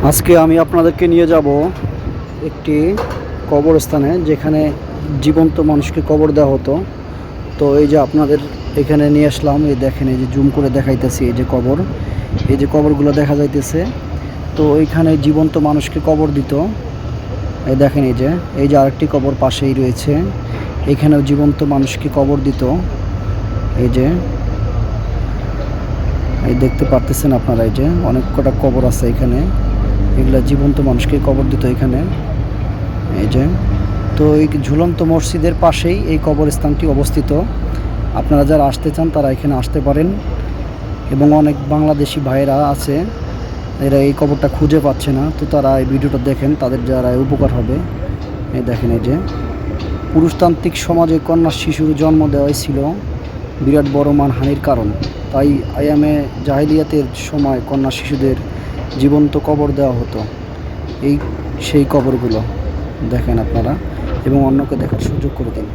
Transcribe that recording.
আজকে আমি আপনাদেরকে নিয়ে যাব একটি কবরস্থানে, যেখানে জীবন্ত মানুষকে কবর দেওয়া হতো। তো এই যে আপনাদের এখানে নিয়ে আসলাম, এই দেখেন, এই যে জুম করে দেখাইতেছি, এই যে কবর, এই যে কবরগুলো দেখা যাইতেছে। তো এইখানে জীবন্ত মানুষকে কবর দিত। এই দেখেন, এই যে আরেকটি কবর পাশেই রয়েছে, এখানেও জীবন্ত মানুষকে কবর দিত। এই যে এই দেখতে পারতেছেন আপনারা, এই যে অনেক কটা কবর আছে এখানে, এগুলা জীবন্ত মানুষকে কবর দিত এখানে। এই যে, তো এই ঝুলন্ত মসজিদের পাশেই এই কবরস্থানটি অবস্থিত। আপনারা যারা আসতে চান তারা এখানে আসতে পারেন, এবং অনেক বাংলাদেশি ভাইয়েরা আছে, এরা এই কবরটা খুঁজে পাচ্ছে না, তো তারা এই ভিডিওটা দেখেন, তাদের যারা উপকার হবে। এই দেখেন, এই যে পুরুষতান্ত্রিক সমাজে কন্যা শিশুর জন্ম দেওয়াই ছিল বিরাট বড় মানহানির কারণ। তাই আয়ামে জাহিলিয়াতের সময় কন্যা শিশুদের জীবন্ত কবর দেওয়া হতো। এই সেই কবরগুলো দেখেন আপনারা, এবং অন্যকে দেখার সুযোগ করে দিন।